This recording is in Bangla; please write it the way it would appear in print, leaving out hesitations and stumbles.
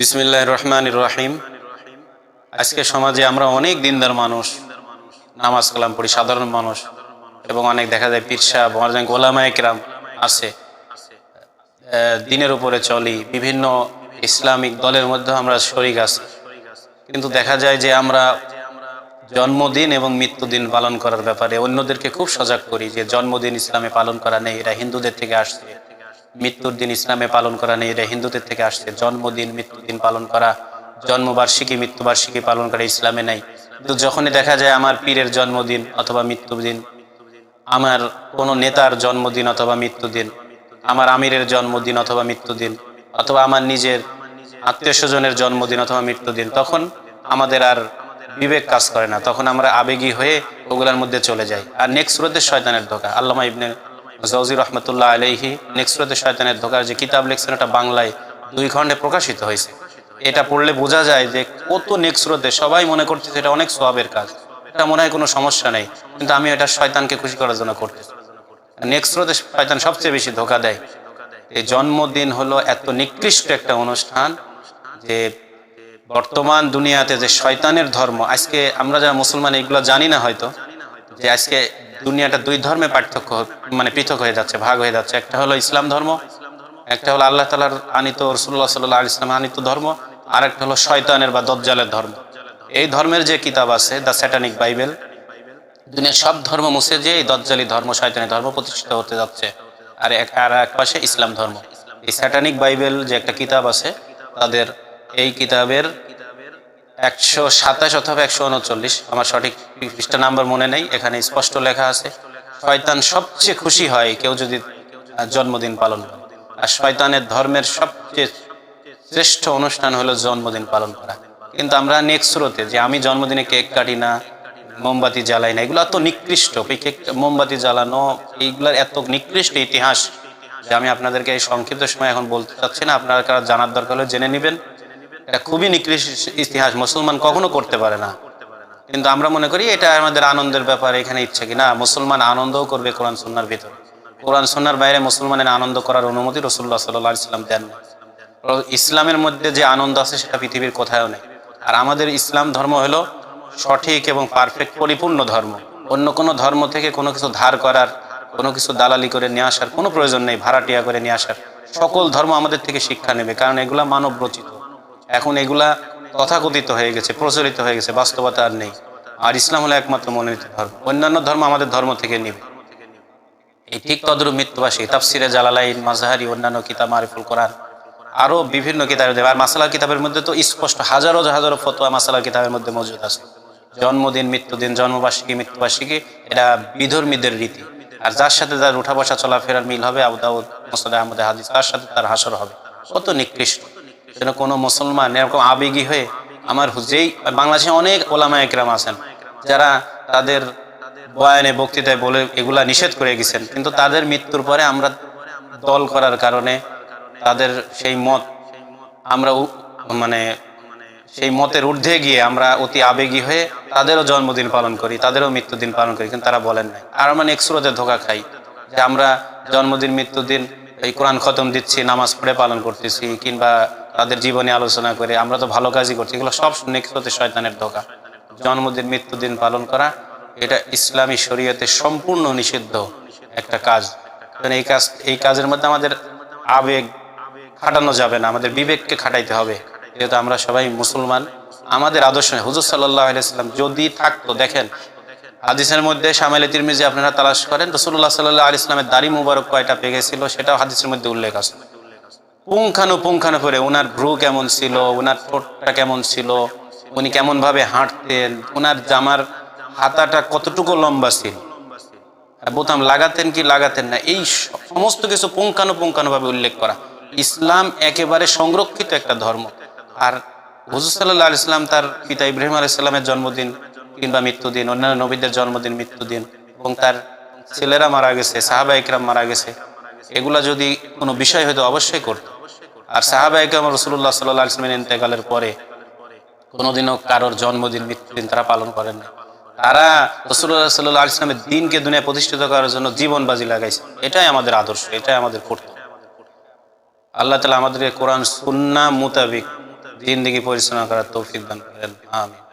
বিসমিল্লাহির রহমানির রহিম। আজকে সমাজে আমরা অনেক দিনদার মানুষ, নামাজ কালাম পড়ি, সাধারণ মানুষ, এবং অনেক দেখা যায় পীর সাহেব, অনেক ওলামায়ে কেরাম আছে, দিনের উপরে চলি, বিভিন্ন ইসলামিক দলের মধ্যে আমরা শরীক আছি। কিন্তু দেখা যায় যে আমরা জন্মদিন এবং মৃত্যুদিন পালন করার ব্যাপারে অন্যদেরকে খুব সজাগ করি যে জন্মদিন ইসলামে পালন করা নেই, এটা হিন্দুদের থেকে আসছে। মৃত্যুর দিন ইসলামে পালন করা নেই, এটা হিন্দুদের থেকে আসছে। জন্মদিন মৃত্যুদিন পালন করা, জন্মবার্ষিকী মৃত্যুবার্ষিকী পালন করা ইসলামে নাই। কিন্তু যখনই দেখা যায় আমার পীরের জন্মদিন অথবা মৃত্যুদিন, আমার কোনো নেতার জন্মদিন অথবা মৃত্যুদিন, আমার আমিরের জন্মদিন অথবা মৃত্যুদিন, অথবা আমার নিজের আত্মীয় স্বজনের জন্মদিন অথবা মৃত্যুদিন, তখন আমাদের আর বিবেক কাজ করে না, তখন আমরা আবেগী হয়ে ওগুলোর মধ্যে চলে যাই। আর নেক্সট সুরতে শয়তানের ধোঁকা, আল্লামা ইবনে জাওজি রহমতুল্লাহ আলাইহি নেক্সট সুরতে শয়তানের ধোঁকার যে কিতাব লিখছেন, এটা বাংলায় 2 খণ্ডে প্রকাশিত হয়েছে। এটা পড়লে বোঝা যায় যে কত নেক্সট সুরতে সবাই মনে করতেছে এটা অনেক সওয়াবের কাজ, এটা মনে হয় কোনো সমস্যা নেই, কিন্তু আমি এটা শয়তানকে খুশি করার জন্য করতেছি। নেক্সট সুরতে শয়তান সবচেয়ে বেশি ধোঁকা দেয়। এই জন্মদিন হলো এত নিকৃষ্ট একটা অনুষ্ঠান যে বর্তমান দুনিয়াতে যে শয়তানের ধর্ম, আজকে আমরা যারা মুসলমান এগুলো জানি না হয়তো, যে আজকে দুনিয়াটা 2 ধর্মে পার্থক্য, মানে পৃথক হয়ে যাচ্ছে, ভাগ হয়ে যাচ্ছে। একটা হলো ইসলাম ধর্ম, একটা হলো আল্লাহ তাআলার আনিত, রাসূলুল্লাহ সাল্লাল্লাহু আলাইহি ওয়াসাল্লাম আনিত ধর্ম, আর একটা হলো শয়তানের বা দজ্জালের ধর্ম। এই ধর্মের যে কিতাব আছে দ্য স্যাটানিক বাইবেল, দুনিয়ার সব ধর্ম মুছে যে এই দজ্জালি ধর্ম, শয়তানি ধর্ম প্রতিষ্ঠিত হতে যাচ্ছে। আর এক পাশে ইসলাম ধর্ম। এই স্যাটানিক বাইবেল যে একটা কিতাব আছে, তাদের এই কিতাবের 127 অথবা 139, আমার সঠিক পৃষ্ঠা নাম্বার মনে নেই, এখানে স্পষ্ট লেখা আছে শয়তান সবচেয়ে খুশি হয় কেউ যদি জন্মদিন পালন করে। আর শয়তানের ধর্মের সবচেয়ে শ্রেষ্ঠ অনুষ্ঠান হলো জন্মদিন পালন করা। কিন্তু আমরা নেক্সট সুরতে যে আমি জন্মদিনে কেক কাটি না, মোমবাতি জ্বালাই না, এগুলো এত নিকৃষ্ট, কেক মোমবাতি জ্বালানো এইগুলোর এত নিকৃষ্ট ইতিহাস যে আমি আপনাদেরকে এই সংক্ষিপ্ত সময় এখন বলতে চাচ্ছি না, আপনারা কারা জানার দরকার হলে জেনে নেবেন। এটা খুবই নিকৃষ্ট ইতিহাস, মুসলমান কখনো করতে পারে না। কিন্তু আমরা মনে করি এটা আমাদের আনন্দের ব্যাপার, এখানে ইচ্ছা কি না, মুসলমান আনন্দও করবে কোরআন সুন্নাহর ভিতরে। কোরআন সুন্নাহর বাইরে মুসলমানের আনন্দ করার অনুমতি রাসূলুল্লাহ সাল্লাল্লাহু আলাইহি ওয়াসাল্লাম দেন না। ইসলামের মধ্যে যে আনন্দ আছে সেটা পৃথিবীর কোথাও নেই। আর আমাদের ইসলাম ধর্ম হলো সঠিক এবং পারফেক্ট পরিপূর্ণ ধর্ম। অন্য কোনো ধর্ম থেকে কোনো কিছু ধার করার, কোনো কিছু দালালি করে নিয়ে আসার কোনো প্রয়োজন নেই, ভাড়াটিয়া করে নিয়ে আসার। সকল ধর্ম আমাদের থেকে শিক্ষা নেবে, কারণ এগুলা মানব রচিত। এখন এগুলা তথাকথিত হয়ে গেছে, প্রচলিত হয়ে গেছে, বাস্তবতা আর নেই। আর ইসলাম হলো একমাত্র মনোনীত ধর্ম, অন্যান্য ধর্ম আমাদের ধর্ম থেকে নিবে। এই ঠিক তদ্রূপ মৃত্যুবাসী তাফসিরে জালালাইন, মাজহারি, অন্যান্য কিতাব, মারিফুল কোরআন, আরো বিভিন্ন কিতাবের দেবে। আর মাসালার কিতাবের মধ্যে তো স্পষ্ট হাজারো হাজারো ফতোয়া মাসালার কিতাবের মধ্যে মজুদ আছে। জন্মদিন মৃত্যুদিন, জন্মবার্ষিকী মৃত্যুবার্ষিকী, এটা বিধর্মীদের রীতি। আর যার সাথে যার উঠা বসা চলাফেরার মিল হবে, আবু দাউদ, মুসনাদ আহমদ হাদিস, তার সাথে তার হাসর হবে। কত নিকৃষ্ট! যেন কোনো মুসলমান এরকম আবেগী হয়ে, আমার যেই বাংলাদেশে অনেক ওলামায়ে কেরাম আছেন যারা তাদের বয়ানে বক্তৃতায় বলে এগুলা নিষেধ করে গেছেন, কিন্তু তাদের মৃত্যুর পরে আমরা দল করার কারণে তাদের সেই মত, আমরা মানে সেই মতের ঊর্ধ্বে গিয়ে আমরা অতি আবেগী হয়ে তাদেরও জন্মদিন পালন করি, তাদেরও মৃত্যুদিন পালন করি, কিন্তু তারা বলেন নাই। আর আমরা নেক্সট সুরতে ধোঁকা খাই যে আমরা জন্মদিন মৃত্যুদিন এই কোরআন খতম দিচ্ছি, নামাজ পড়ে পালন করতেছি, কিংবা তাদের জীবনে আলোচনা করে আমরা তো ভালো কাজই করছি। এগুলো সব নেক্সট সুরতে শয়তানের ধোঁকা। জন্মদিন মৃত্যুদিন পালন করা এটা ইসলামী শরীয়তে সম্পূর্ণ নিষিদ্ধ একটা কাজ। এই কাজের মধ্যে আমাদের আবেগ খাটানো যাবে না, আমাদের বিবেককে খাটাইতে হবে। যেহেতু আমরা সবাই মুসলমান, আমাদের আদর্শ হুজুর সাল্লাল্লাহু আলাইহি ওয়াসাল্লাম যদি থাকতো, দেখেন হাদিসের মধ্যে শামাইলে তিরমিজি আপনারা তালাশ করেন, রাসূলুল্লাহ সাল্লাল্লাহু আলাইহি ওয়াসাল্লামের দাড়ি মুবারক কয়টা পেকে ছিল সেটাও হাদিসের মধ্যে উল্লেখ আছে। পুঙ্খানু করে ওনার ভ্রু কেমন ছিল, ওনার ঠোঁটটা কেমন ছিল, উনি কেমন ভাবে হাঁটতেন, ওনার জামার হাতাটা কতটুকু লম্বা ছিল, বোতাম লাগাতেন কি লাগাতেন না, এই সমস্ত কিছু পুঙ্খানু ভাবে উল্লেখ করা। ইসলাম একেবারে সংরক্ষিত একটা ধর্ম। আর হুজুর সাল্লাল্লাহু আলাইহি ওয়াসাল্লাম তার পিতা ইব্রাহিম আলাইহিস সালামের জন্মদিন কিংবা মৃত্যুদিন, অন্যান্য নবীদের জন্মদিন মৃত্যুদিন, এবং তার ছেলেরা মারা গেছে, সাহাবায়ে কেরাম মারা গেছে, এগুলা যদি কোনো বিষয় হয়তো অবশ্যই করত। আর সাহাবায়ে কেরাম রাসূলুল্লাহ সাল্লাল্লাহু আলাইহি ওয়াসাল্লামের ইন্তেকালের পরে কোনোদিনও কারোর জন্মদিন মৃত্যুদিন তারা পালন করেন না। তারা রাসূলুল্লাহ সাল্লাল্লাহু আলাইহি ওয়াসাল্লামের দ্বীনকে দুনিয়ায় প্রতিষ্ঠিত করার জন্য জীবন বাজি লাগাইছে। এটাই আমাদের আদর্শ, এটাই আমাদের কর্তব্য। আল্লাহ তাআলা আমাদেরকে কোরআন সুন্নাহ মোতাবেক জিন্দেগি পরিচালনা করার তৌফিক দান করেন। আমিন।